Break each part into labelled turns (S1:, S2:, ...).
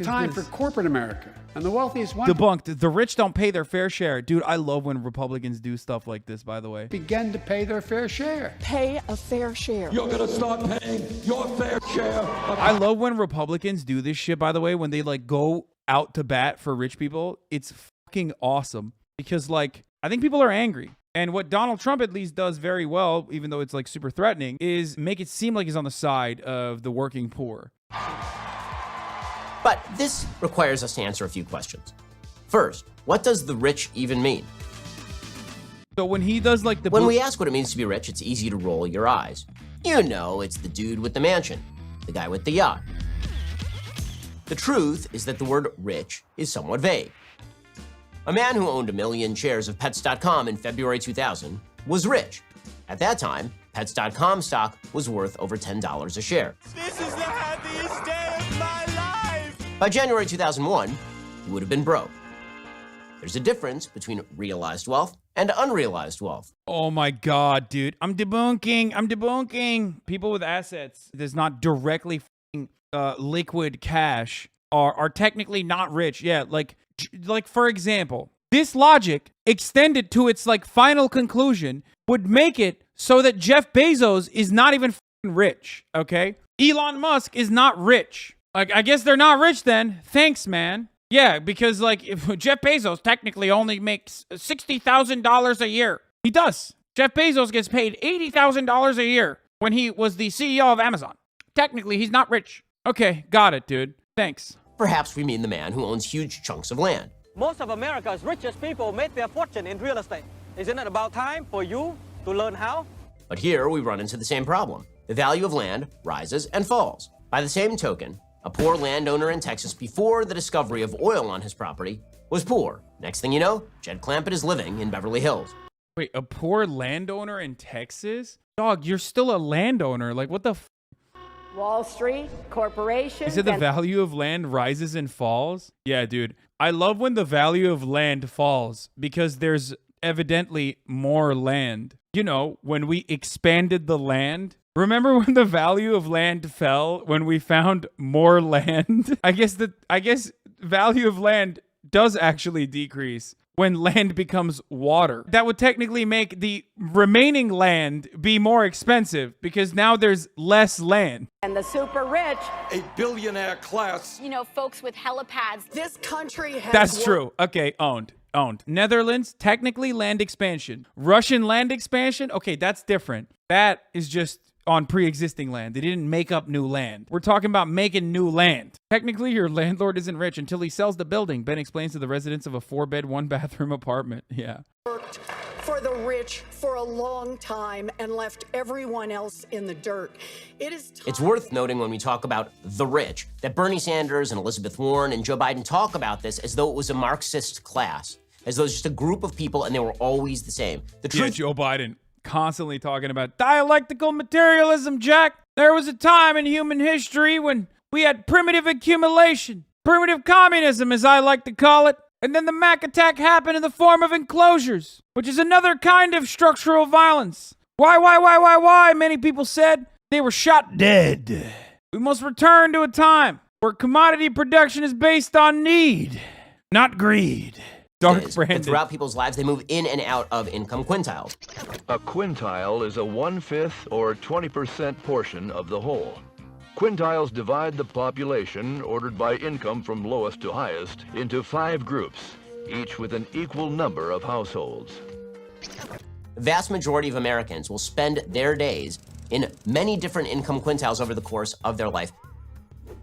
S1: Time for corporate America. And the wealthiest one.
S2: Debunked. The rich don't pay their fair share. Dude, I love when Republicans do stuff like this, by the way.
S1: Begin to pay their fair share.
S3: Pay a fair share.
S4: You're going to start paying your fair share.
S2: I love when Republicans do this shit, by the way, when they like go out to bat for rich people. It's fucking awesome because like, I think people are angry. And what Donald Trump at least does very well, even though it's like super threatening, is make it seem like he's on the side of the working poor.
S5: But this requires us to answer a few questions. First, what does the rich even mean?
S2: So when he does like
S5: When we ask what it means to be rich, it's easy to roll your eyes. You know, it's the dude with the mansion, the guy with the yacht. The truth is that the word rich is somewhat vague. A man who owned 1 million shares of Pets.com in February 2000 was rich. At that time, Pets.com stock was worth over $10 a share.
S6: This is the happiest day of my life!
S5: By January 2001, he would have been broke. There's a difference between realized wealth and unrealized wealth.
S2: Oh my God, dude. I'm debunking. People with assets that's not directly liquid cash are technically not rich. Yeah, like for example, this logic extended to its like final conclusion would make it so that Jeff Bezos is not even rich, okay? Elon Musk is not rich. Like, I guess they're not rich then. Thanks, man. Yeah, because like if Jeff Bezos technically only makes $60,000 a year. He does. Jeff Bezos gets paid $80,000 a year when he was the CEO of Amazon. Technically, he's not rich. Okay, got it, dude. Thanks.
S5: Perhaps we mean the man who owns huge chunks of land.
S7: Most of America's richest people made their fortune in real estate. Isn't it about time for you to learn how?
S5: But here we run into the same problem. The value of land rises and falls. By the same token, a poor landowner in Texas before the discovery of oil on his property was poor. Next thing you know, Jed Clampett is living in Beverly Hills.
S2: Wait, a poor landowner in Texas? Dog, you're still a landowner. Like, what the f?
S8: Wall Street, corporations.
S2: Is it the value of land rises and falls? Yeah, dude. I love when the value of land falls because there's evidently more land. You know, when we expanded the land. Remember when the value of land fell when we found more land? I guess value of land does actually decrease when land becomes water. That would technically make the remaining land be more expensive because now there's less land.
S8: And the super rich.
S4: A billionaire class.
S9: You know, folks with helipads.
S3: This country has...
S2: That's true. Okay, owned. Netherlands, technically land expansion. Russian land expansion, okay, that's different. That is just on pre-existing land. They didn't make up new land. We're talking about making new land. Technically, your landlord isn't rich until he sells the building, Ben explains to the residents of a 4-bed, 1-bathroom apartment. Yeah.
S3: Worked for the rich for a long time and left everyone else in the dirt.
S5: It's worth noting when we talk about the rich that Bernie Sanders and Elizabeth Warren and Joe Biden talk about this as though it was a Marxist class, as though it's just a group of people and they were always the same. The truth,
S2: yeah, Joe Biden constantly talking about dialectical materialism, Jack. There was a time in human history when we had primitive accumulation, primitive communism, as I like to call it. And then the Mac attack happened in the form of enclosures, which is another kind of structural violence. Why? Many people said they were shot dead. We must return to a time where commodity production is based on need, not greed. Dark Brandon.
S5: And throughout people's lives, they move in and out of income quintiles.
S10: A quintile is a 1/5 or 20% portion of the whole. Quintiles divide the population, ordered by income from lowest to highest, into 5 groups, each with an equal number of households.
S5: The vast majority of Americans will spend their days in many different income quintiles over the course of their life.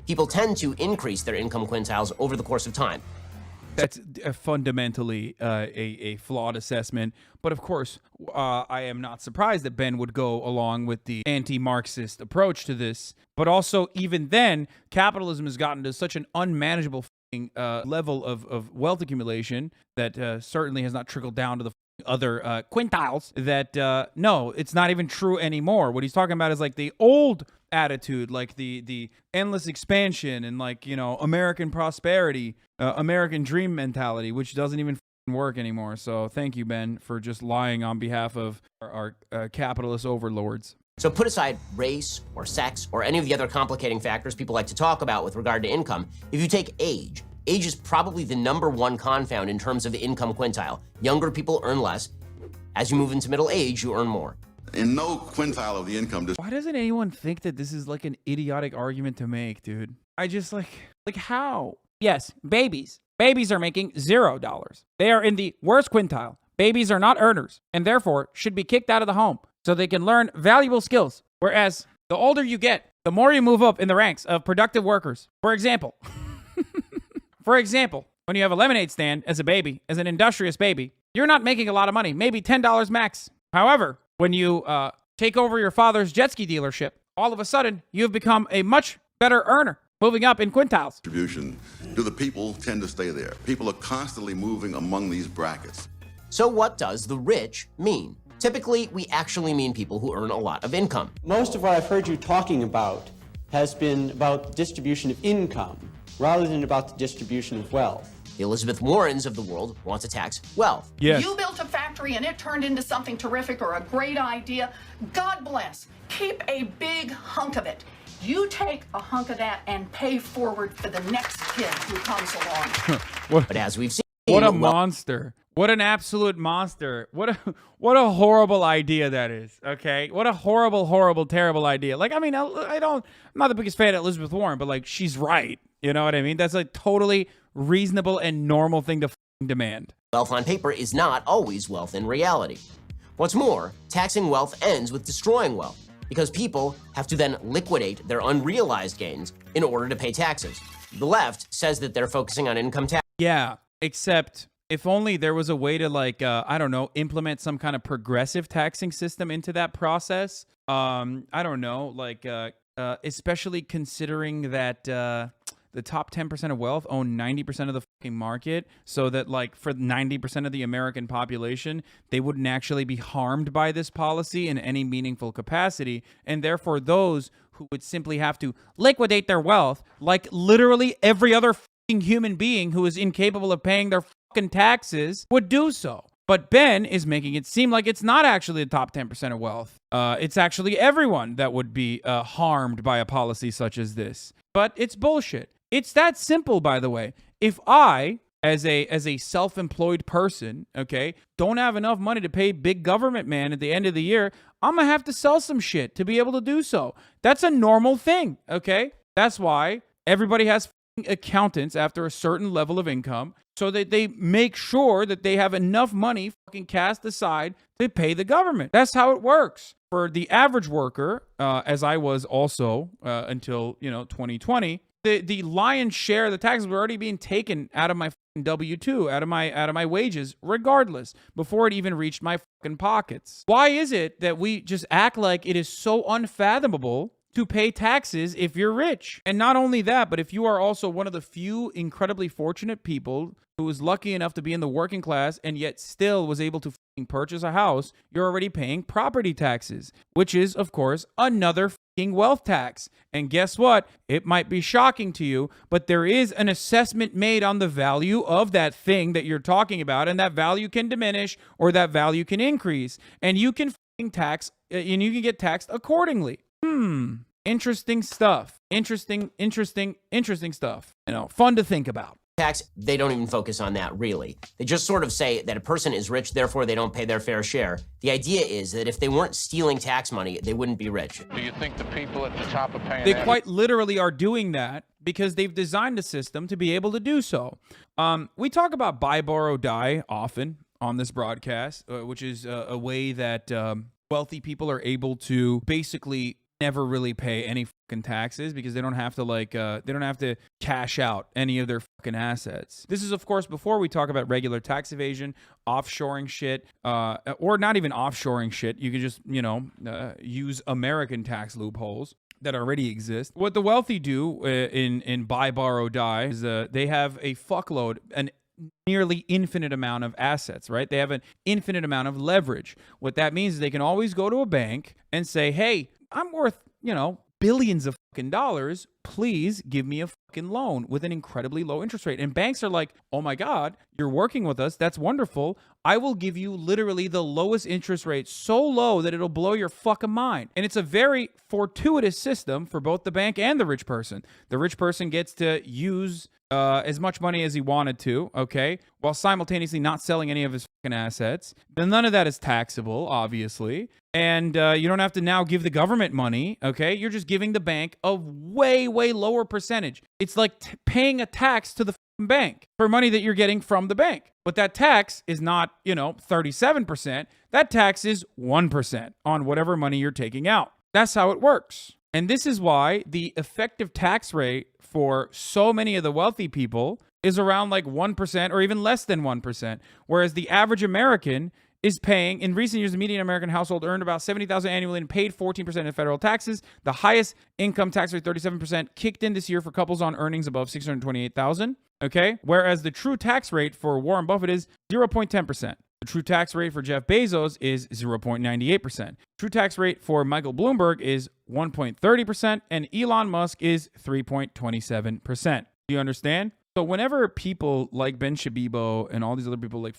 S5: People tend to increase their income quintiles over the course of time.
S2: That's fundamentally a flawed assessment. But of course, I am not surprised that Ben would go along with the anti-Marxist approach to this. But also, even then, capitalism has gotten to such an unmanageable level of wealth accumulation that certainly has not trickled down to the other quintiles that, no, it's not even true anymore. What he's talking about is like the old attitude, like the endless expansion and like, you know, American prosperity, American dream mentality, which doesn't even work anymore. So thank you, Ben, for just lying on behalf of our capitalist overlords.
S5: So put aside race or sex or any of the other complicating factors people like to talk about with regard to income. If you take age is probably the #1 confound in terms of the income quintile. Younger people earn less. As you move into middle age, you earn more.
S11: In no quintile of the income.
S2: Why doesn't anyone think that this is like an idiotic argument to make, dude? I just like how? Yes, babies. Babies are making $0. They are in the worst quintile. Babies are not earners and therefore should be kicked out of the home so they can learn valuable skills. Whereas the older you get, the more you move up in the ranks of productive workers. For example, when you have a lemonade stand as a baby, as an industrious baby, you're not making a lot of money, maybe $10 max. However, when you take over your father's jet ski dealership, all of a sudden you've become a much better earner, moving up in quintiles.
S11: Distribution. Do the people tend to stay there? People are constantly moving among these brackets.
S5: So what does the rich mean? Typically, we actually mean people who earn a lot of income.
S12: Most of what I've heard you talking about has been about the distribution of income rather than about the distribution of wealth.
S5: The Elizabeth Warrens of the world want to tax wealth.
S2: Yes.
S3: You built a factory and it turned into something terrific or a great idea. God bless. Keep a big hunk of it. You take a hunk of that and pay forward for the next kid who comes along.
S5: But as we've seen,
S2: what a monster. What an absolute monster. What a horrible idea that is, okay? What a horrible, horrible, terrible idea. Like, I mean, I'm not the biggest fan of Elizabeth Warren, but like, she's right. You know what I mean? That's a totally reasonable and normal thing to demand.
S5: Wealth on paper is not always wealth in reality. What's more, taxing wealth ends with destroying wealth because people have to then liquidate their unrealized gains in order to pay taxes. The left says that they're focusing on income tax.
S2: Yeah, except if only there was a way to, like, I don't know, implement some kind of progressive taxing system into that process. I don't know, like, especially considering that the top 10% of wealth own 90% of the fucking market, so that, like, for 90% of the American population, they wouldn't actually be harmed by this policy in any meaningful capacity, and therefore those who would simply have to liquidate their wealth, like literally every other fucking human being who is incapable of paying their fucking taxes, would do so. But Ben is making it seem like it's not actually the top 10% of wealth. It's actually everyone that would be harmed by a policy such as this. But it's bullshit. It's that simple, by the way. If I, as a self-employed person, okay, don't have enough money to pay big government man at the end of the year, I'm gonna have to sell some shit to be able to do so. That's a normal thing, okay? That's why everybody has accountants after a certain level of income, so that they make sure that they have enough money fucking cast aside to pay the government. That's how it works. For the average worker, as I was also until 2020, the lion's share of the taxes were already being taken out of my fucking W-2, out of my wages, regardless, before it even reached my fucking pockets. Why is it that we just act like it is so unfathomable to pay taxes if you're rich? And not only that, but if you are also one of the few incredibly fortunate people who was lucky enough to be in the working class and yet still was able to purchase a house, you're already paying property taxes, which is, of course, another wealth tax. And guess what? It might be shocking to you, but there is an assessment made on the value of that thing that you're talking about, and that value can diminish or that value can increase, and you can tax, and you can get taxed accordingly. Interesting stuff. Interesting stuff. Fun to think about.
S5: Tax, they don't even focus on that, really. They just sort of say that a person is rich, therefore they don't pay their fair share. The idea is that if they weren't stealing tax money, they wouldn't be rich.
S13: Do you think the people at the top are paying?
S2: They quite literally are doing that because they've designed a system to be able to do so. We talk about buy, borrow, die often on this broadcast, which is a way that wealthy people are able to basically never really pay any fucking taxes because they don't have to cash out any of their fucking assets. This is, of course, before we talk about regular tax evasion, offshoring shit, or not even offshoring shit. You can just, use American tax loopholes that already exist. What the wealthy do in buy, borrow, die is they have a fuckload, an nearly infinite amount of assets, right? They have an infinite amount of leverage. What that means is they can always go to a bank and say, hey, I'm worth, billions of fucking dollars. please give me a fucking loan with an incredibly low interest rate. And banks are like, oh my God, you're working with us. That's wonderful. I will give you literally the lowest interest rate, so low that it'll blow your fucking mind. And it's a very fortuitous system for both the bank and the rich person. The rich person gets to use as much money as he wanted to, okay, while simultaneously not selling any of his fucking assets. Then none of that is taxable, obviously. And you don't have to now give the government money, okay? You're just giving the bank a way, way lower percentage. It's like paying a tax to the fucking bank for money that you're getting from the bank. But that tax is not, 37%. That tax is 1% on whatever money you're taking out. That's how it works. And this is why the effective tax rate for so many of the wealthy people is around like 1% or even less than 1%. Whereas the average American is paying, in recent years, the median American household earned about $70,000 annually and paid 14% in federal taxes. The highest income tax rate, 37%, kicked in this year for couples on earnings above $628,000. Okay, whereas the true tax rate for Warren Buffett is 0.10%. The true tax rate for Jeff Bezos is 0.98%. True tax rate for Michael Bloomberg is 1.30%, and Elon Musk is 3.27%. Do you understand? So whenever people like Ben Shabibo and all these other people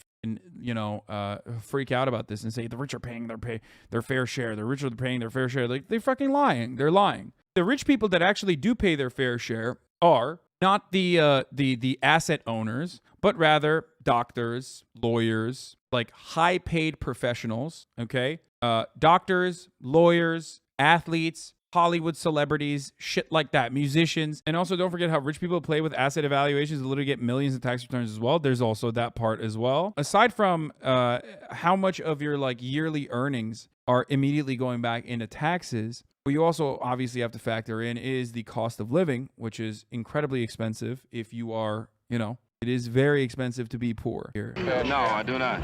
S2: freak out about this and say the rich are paying their fair share, the rich are paying their fair share, like they're fucking lying. They're lying. The rich people that actually do pay their fair share are not the asset owners, but rather doctors, lawyers, like high paid professionals, okay? Doctors, lawyers, athletes, Hollywood celebrities, shit like that, musicians. And also don't forget how rich people play with asset evaluations and literally get millions in tax returns as well. There's also that part as well. Aside from how much of your like yearly earnings are immediately going back into taxes, what you also obviously have to factor in is the cost of living, which is incredibly expensive if you are, it is very expensive to be poor here.
S13: No, I do not.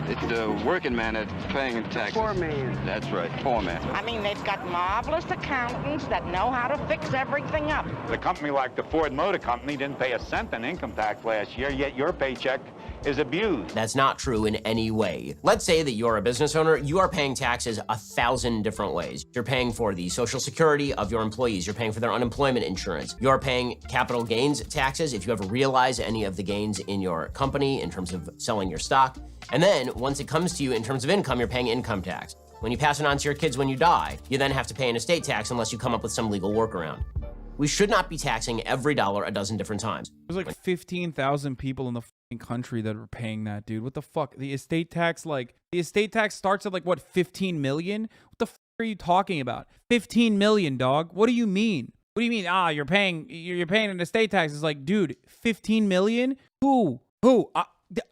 S13: It's the working man that's paying taxes. Poor man. That's right, poor man.
S14: I mean, they've got marvelous accountants that know how to fix everything up.
S15: The company like the Ford Motor Company didn't pay a cent in income tax last year, yet your paycheck is abused.
S5: That's not true in any way. Let's say that you're a business owner. You are paying taxes 1,000 different ways. You're paying for the Social Security of your employees. You're paying for their unemployment insurance. You're paying capital gains taxes if you ever realize any of the gains in your company in terms of selling your stock. And then once it comes to you in terms of income, you're paying income tax. When you pass it on to your kids when you die, you then have to pay an estate tax unless you come up with some legal workaround. We should not be taxing every dollar a dozen different times.
S2: There's like 15,000 people in the country that are paying that, dude. What the fuck? The estate tax starts at like what, 15 million? What the fuck are you talking about? 15 million, dog. What do you mean? What do you mean? You're paying an estate tax. It's like, dude, 15 million? Who?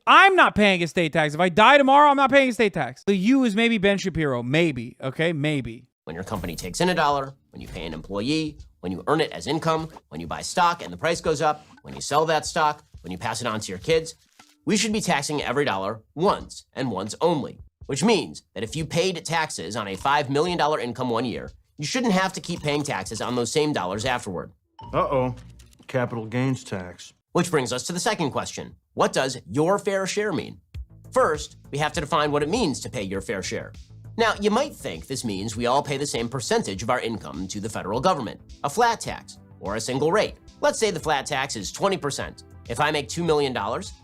S2: I'm not paying estate tax. If I die tomorrow, I'm not paying estate tax. The you is maybe Ben Shapiro. Maybe. Okay, maybe.
S5: When your company takes in $1, when you pay an employee, when you earn it as income, when you buy stock and the price goes up, when you sell that stock, when you pass it on to your kids, we should be taxing every dollar once and once only. Which means that if you paid taxes on a $5 million income one year, you shouldn't have to keep paying taxes on those same dollars afterward.
S16: Uh-oh, capital gains tax.
S5: Which brings us to the second question. What does your fair share mean? First, we have to define what it means to pay your fair share. Now, you might think this means we all pay the same percentage of our income to the federal government, a flat tax, or a single rate. Let's say the flat tax is 20%. If I make $2 million,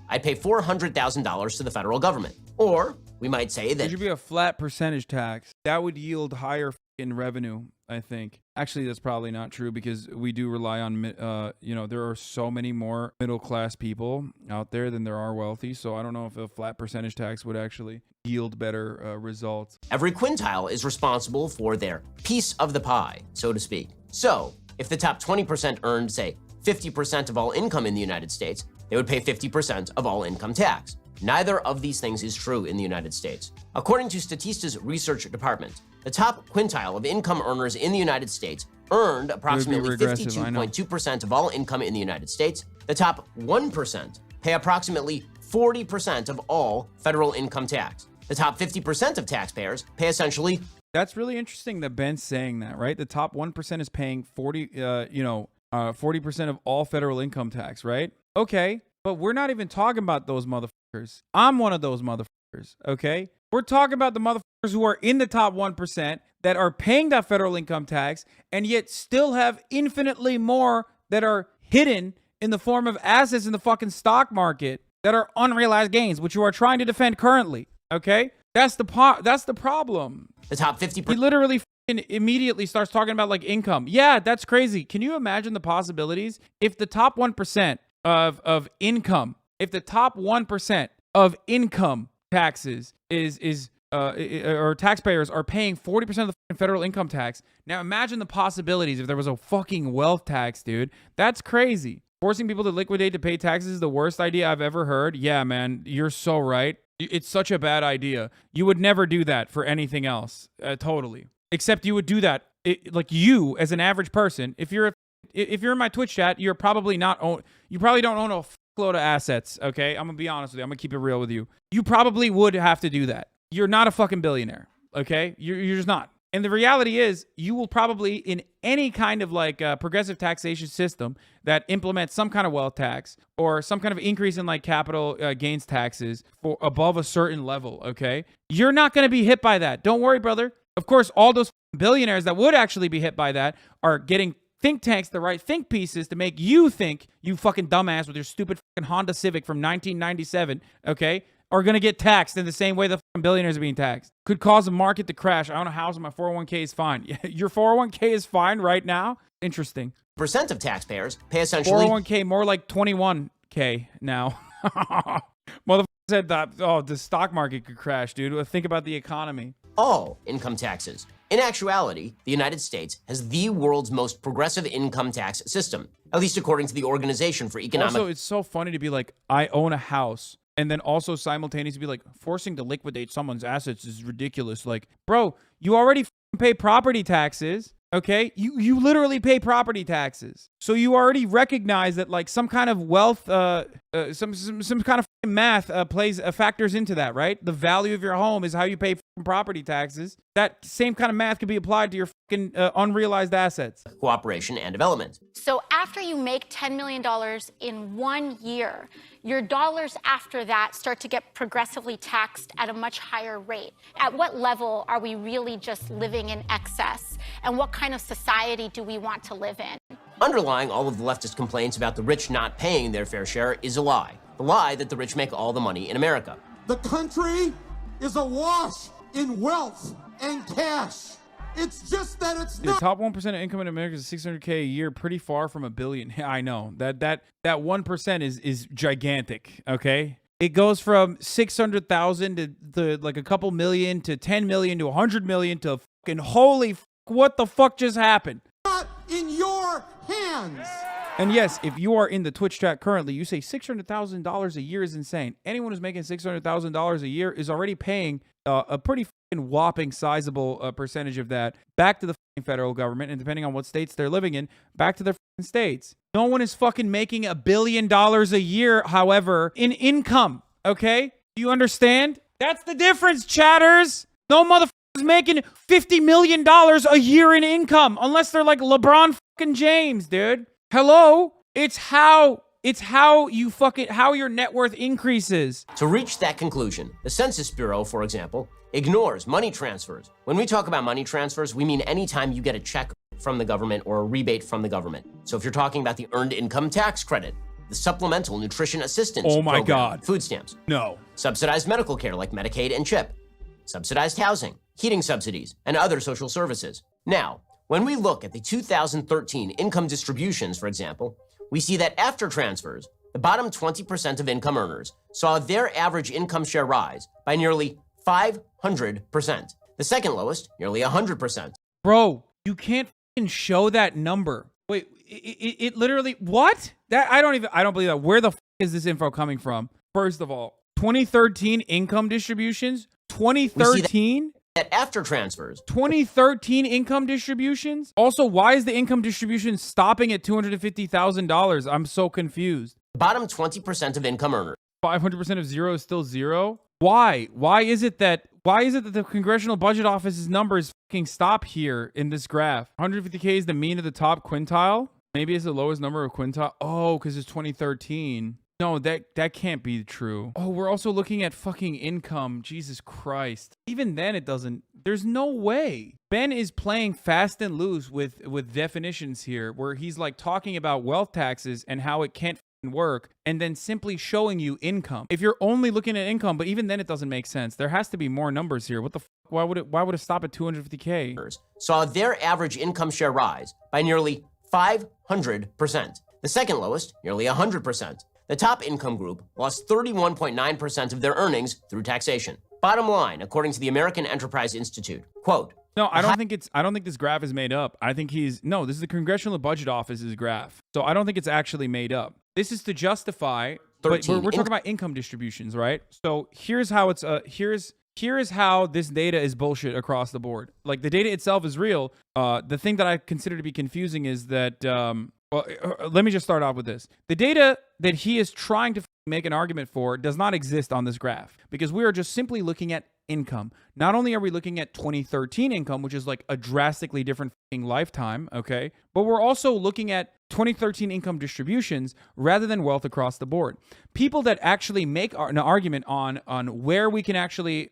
S5: I pay $400,000 to the federal government. Or we might say that
S2: there should be a flat percentage tax. That would yield higher in revenue, I think. Actually, that's probably not true because we do rely on, there are so many more middle-class people out there than there are wealthy. So I don't know if a flat percentage tax would actually yield better results.
S5: Every quintile is responsible for their piece of the pie, so to speak. So if the top 20% earned, say, 50% of all income in the United States, they would pay 50% of all income tax. Neither of these things is true in the United States. According to Statista's research department, the top quintile of income earners in the United States earned approximately 52.2% of all income in the United States. The top 1% pay approximately 40% of all federal income tax. The top 50% of taxpayers pay essentially.
S2: That's really interesting that Ben's saying that, right? The top 1% is paying 40% of all federal income tax, right? Okay, but we're not even talking about those motherfuckers. I'm one of those motherfuckers, okay? We're talking about the motherfuckers who are in the top 1% that are paying that federal income tax and yet still have infinitely more that are hidden in the form of assets in the fucking stock market that are unrealized gains, which you are trying to defend currently. Okay? That's the problem.
S5: The top 50%.
S2: He literally immediately starts talking about like income. Yeah, that's crazy. Can you imagine the possibilities if the top 1% of income, if the top 1% of income taxes or taxpayers are paying 40% of the federal income tax? Now imagine the possibilities if there was a fucking wealth tax, dude. That's crazy. Forcing people to liquidate to pay taxes is the worst idea I've ever heard. Yeah, man, you're so right. It's such a bad idea. You would never do that for anything else. Totally. Except you would do that, like you as an average person. If you're in my Twitch chat, you probably don't own a load of assets. Okay, I'm gonna be honest with you. I'm gonna keep it real with you. You probably would have to do that. You're not a fucking billionaire. Okay, you're just not. And the reality is, you will probably, in any kind of like progressive taxation system that implements some kind of wealth tax or some kind of increase in like capital gains taxes for above a certain level, okay, you're not going to be hit by that. Don't worry, brother. Of course, all those billionaires that would actually be hit by that are getting think tanks, the right think pieces to make you think, you fucking dumbass with your stupid fucking Honda Civic from 1997, okay, are going to get taxed in the same way the fucking billionaires are being taxed. Could cause a market to crash. I own a house and my 401k is fine. Your 401k is fine right now? Interesting.
S5: Percent of taxpayers pay essentially
S2: 401k, more like 21k now. Motherfucker said that, oh, the stock market could crash, dude. Think about the economy.
S5: All income taxes. In actuality, the United States has the world's most progressive income tax system, at least according to the Organization for Economic...
S2: Also, it's so funny to be like, I own a house, and then also simultaneously be like, forcing to liquidate someone's assets is ridiculous. Like, bro, you already pay property taxes, okay? You literally pay property taxes. So you already recognize that like some kind of wealth, some kind of math factors into that, right? The value of your home is how you pay property taxes. That same kind of math could be applied to your fucking unrealized assets.
S5: Cooperation and development.
S9: So after you make $10 million in 1 year, your dollars after that start to get progressively taxed at a much higher rate. At what level are we really just living in excess? And what kind of society do we want to live in?
S5: Underlying all of the leftist complaints about the rich not paying their fair share is a lie. The lie that the rich make all the money in America.
S4: The country is awash in wealth and cash. It's just that it's
S2: not. The top 1% of income in America is $600K a year, pretty far from $1 billion. I know that 1% is gigantic. Okay, it goes from 600,000 to like a couple million to 10 million to 100 million to fucking holy what the fuck just happened?
S4: Not in your hands.
S2: And yes, if you are in the Twitch chat currently, you say $600,000 a year is insane. Anyone who's making $600,000 a year is already paying a pretty fucking whopping sizable percentage of that back to the fucking federal government, and depending on what states they're living in, back to their fucking states. No one is fucking making $1 billion a year, however, in income. Okay? Do you understand? That's the difference, chatters. No motherfucker is making $50 million a year in income unless they're like LeBron fucking James, dude. Hello? It's how your net worth increases.
S5: To reach that conclusion, the Census Bureau, for example, ignores money transfers. When we talk about money transfers, we mean anytime you get a check from the government or a rebate from the government. So if you're talking about the Earned Income Tax Credit, the Supplemental Nutrition Assistance Program,
S2: God.
S5: Food stamps.
S2: No.
S5: Subsidized medical care like Medicaid and CHIP. Subsidized housing, heating subsidies, and other social services. Now, when we look at the 2013 income distributions, for example, we see that after transfers, the bottom 20% of income earners saw their average income share rise by nearly 500%. The second lowest, nearly 100%.
S2: Bro, you can't fucking show that number. Wait, it literally, what? I don't believe that. Where the fuck is this info coming from? First of all, 2013 income distributions? 2013?
S5: That after transfers.
S2: 2013 income distributions? Also, why is the income distribution stopping at $250,000? I'm so confused.
S5: Bottom 20% of income earners.
S2: 500% of zero is still zero? Why? Why is it that the Congressional Budget Office's numbers fucking stop here in this graph? 150K is the mean of the top quintile? Maybe it's the lowest number of quintile. Oh, because it's 2013. No, that can't be true. Oh, we're also looking at fucking income. Jesus Christ. Even then it doesn't. There's no way. Ben is playing fast and loose with definitions here where he's like talking about wealth taxes and how it can't work and then simply showing you income. If you're only looking at income, but even then it doesn't make sense. There has to be more numbers here. What the why would it stop at 250K?
S5: Saw their average income share rise by nearly 500%. The second lowest, nearly 100%. The top income group lost 31.9% of their earnings through taxation. Bottom line, according to the American Enterprise Institute, quote,
S2: no, I don't think this graph is made up. I think this is the Congressional Budget Office's graph. So I don't think it's actually made up. This is to justify, but we're talking about income distributions, right? So here's how it's here's how this data is bullshit across the board. Like the data itself is real. The thing that I consider to be confusing is that let me just start off with this. The data that he is trying to make an argument for does not exist on this graph because we are just simply looking at income. Not only are we looking at 2013 income, which is like a drastically different lifetime, okay? But we're also looking at 2013 income distributions rather than wealth across the board. People that actually make an argument on where we can actually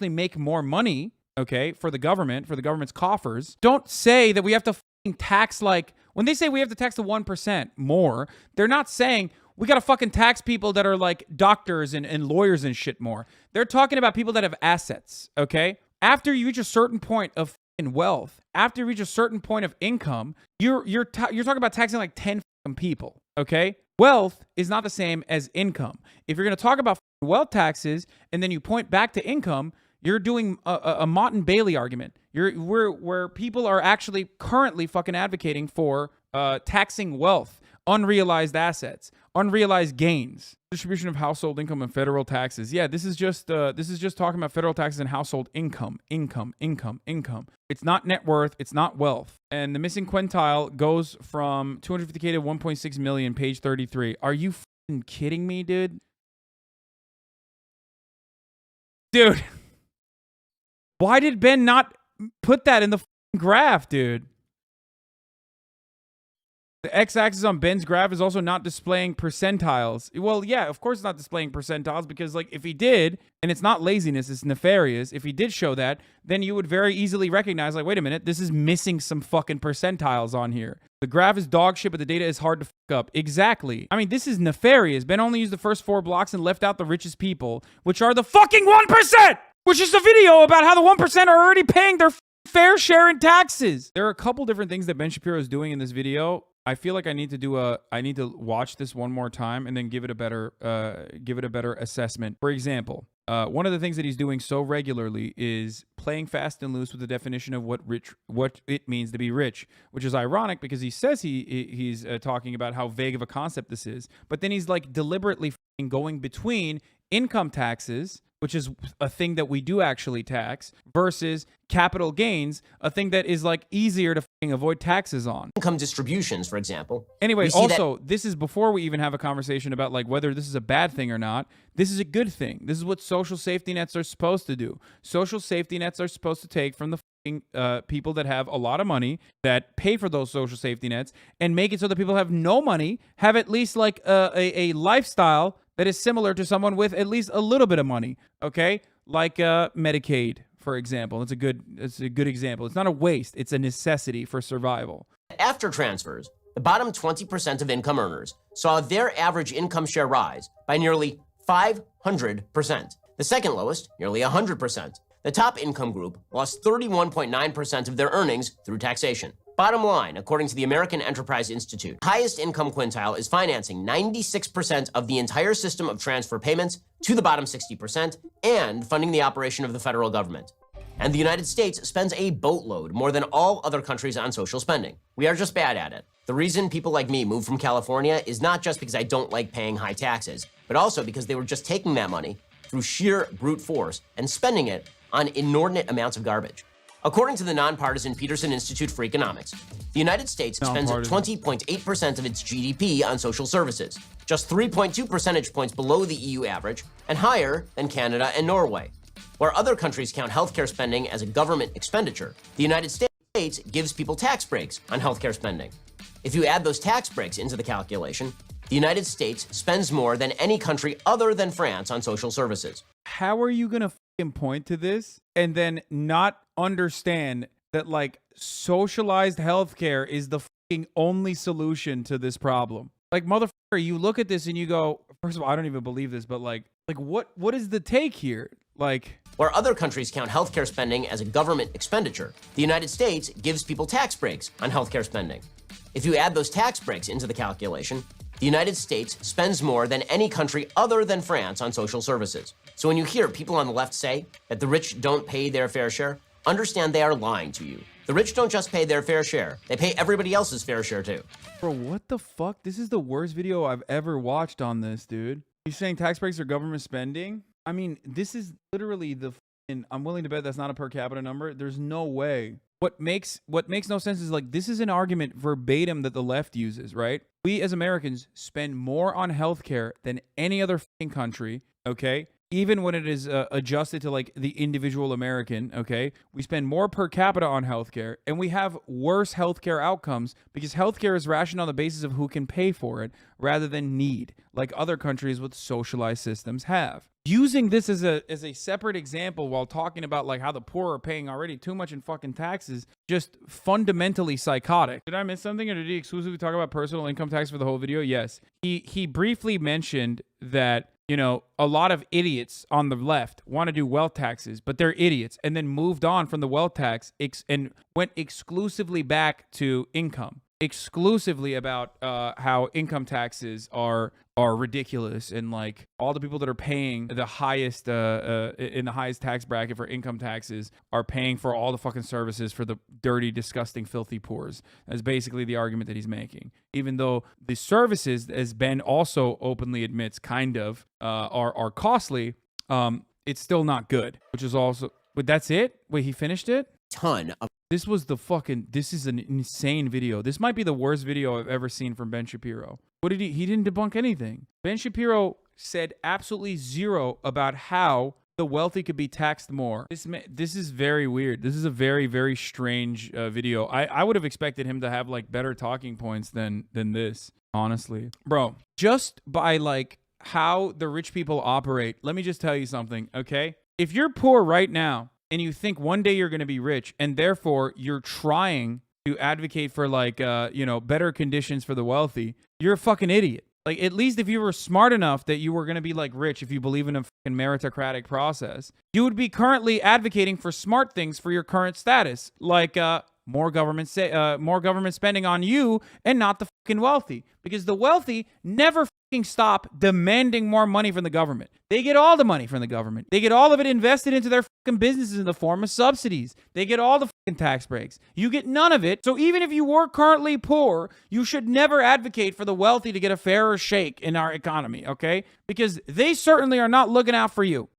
S2: make more money, okay, for the government's coffers, don't say that we have to tax, like when they say we have to tax the 1% more, they're not saying we got to fucking tax people that are like doctors and lawyers and shit more. They're talking about people that have assets, okay? After you reach a certain point of wealth, after you reach a certain point of income, you're talking about taxing like 10 people, okay? Wealth is not the same as income. If you're going to talk about wealth taxes and then you point back to income, you're doing a Mott and Bailey argument. Where people are actually currently fucking advocating for taxing wealth, unrealized assets, unrealized gains, distribution of household income and federal taxes. Yeah, this is just talking about federal taxes and household income. It's not net worth, it's not wealth. And the missing quintile goes from 250K to 1.6 million, page 33. Are you fucking kidding me, dude? Dude, why did Ben not put that in the graph, dude? The x-axis on Ben's graph is also not displaying percentiles. Well, yeah, of course it's not displaying percentiles because, like, if he did, and it's not laziness, it's nefarious, if he did show that, then you would very easily recognize, like, wait a minute, this is missing some fucking percentiles on here. The graph is dog shit, but the data is hard to fuck up. Exactly. I mean, this is nefarious. Ben only used the first 4 blocks and left out the richest people, which are the fucking 1%! Which is the video about how the 1% are already paying their fair share in taxes. There are a couple different things that Ben Shapiro is doing in this video. I feel like I need to watch this one more time and then give it a better assessment. For example, one of the things that he's doing so regularly is playing fast and loose with the definition of what it means to be rich, which is ironic because he says he's talking about how vague of a concept this is, but then he's like deliberately going between income taxes, which is a thing that we do actually tax, versus capital gains, a thing that is like easier to avoid taxes on.
S5: Income distributions, for example.
S2: Anyway, also, this is before we even have a conversation about like whether this is a bad thing or not. This is a good thing. This is what social safety nets are supposed to do. Social safety nets are supposed to take from the people that have a lot of money that pay for those social safety nets and make it so that people who have no money have at least like a lifestyle that is similar to someone with at least a little bit of money, okay? Like Medicaid, for example. It's a good example. It's not a waste. It's a necessity for survival.
S5: After transfers, the bottom 20% of income earners saw their average income share rise by nearly 500%. The second lowest, nearly 100%. The top income group lost 31.9% of their earnings through taxation. Bottom line, according to the American Enterprise Institute, highest income quintile is financing 96% of the entire system of transfer payments to the bottom 60% and funding the operation of the federal government. And the United States spends a boatload more than all other countries on social spending. We are just bad at it. The reason people like me moved from California is not just because I don't like paying high taxes, but also because they were just taking that money through sheer brute force and spending it on inordinate amounts of garbage. According to the nonpartisan Peterson Institute for Economics, the United States spends 20.8% of its GDP on social services, just 3.2 percentage points below the EU average and higher than Canada and Norway. Where other countries count healthcare spending as a government expenditure, the United States gives people tax breaks on healthcare spending. If you add those tax breaks into the calculation, The United States spends more than any country other than France on social services.
S2: How are you gonna fucking point to this and then not understand that like socialized healthcare is the fucking only solution to this problem? Like, motherfucker, you look at this and you go, first of all, I don't even believe this, but like what is the take here? Like,
S5: where other countries count healthcare spending as a government expenditure, the United States gives people tax breaks on healthcare spending. If you add those tax breaks into the calculation, the United States spends more than any country other than France on social services. So when you hear people on the left say that the rich don't pay their fair share, understand they are lying to you. The rich don't just pay their fair share, they pay everybody else's fair share too.
S2: Bro, what the fuck? This is the worst video I've ever watched on this, dude. You saying tax breaks are government spending? I mean, this is literally the fucking, I'm willing to bet that's not a per capita number. There's no way. What makes no sense is like, this is an argument verbatim that the left uses, right? We as Americans spend more on healthcare than any other fucking country, okay? Even when it is adjusted to like the individual American, okay? We spend more per capita on healthcare, and we have worse healthcare outcomes because healthcare is rationed on the basis of who can pay for it rather than need, like other countries with socialized systems have. Using this as a separate example while talking about like how the poor are paying already too much in fucking taxes, just fundamentally psychotic. Did I miss something, or did he exclusively talk about personal income tax for the whole video? Yes. He briefly mentioned that, you know, a lot of idiots on the left want to do wealth taxes, but they're idiots, and then moved on from the wealth tax and went exclusively back to income. Exclusively about how income taxes are ridiculous, and like all the people that are paying the highest in the highest tax bracket for income taxes are paying for all the fucking services for the dirty, disgusting, filthy poors. That's basically the argument that he's making. Even though the services, as Ben also openly admits, kind of are costly, it's still not good. Which is also, but that's it. Wait, he finished it?
S5: Ton of.
S2: This was the fucking, this is an insane video. This might be the worst video I've ever seen from Ben Shapiro. What did he didn't debunk anything. Ben Shapiro said absolutely zero about how the wealthy could be taxed more. This is very weird. This is a very, very strange video. I would have expected him to have like better talking points than this, honestly. Bro, just by like how the rich people operate, let me just tell you something, okay? If you're poor right now, and you think one day you're going to be rich, and therefore you're trying to advocate for like, you know, better conditions for the wealthy, you're a fucking idiot. Like, at least if you were smart enough that you were going to be like rich, if you believe in a fucking meritocratic process, you would be currently advocating for smart things for your current status, like more government spending on you and not the fucking wealthy, because the wealthy never fucking stop demanding more money from the government. They get all the money from the government. They get all of it invested into their fucking businesses in the form of subsidies. They get all the fucking tax breaks. You get none of it. So even if you were currently poor, you should never advocate for the wealthy to get a fairer shake in our economy, okay? Because they certainly are not looking out for you.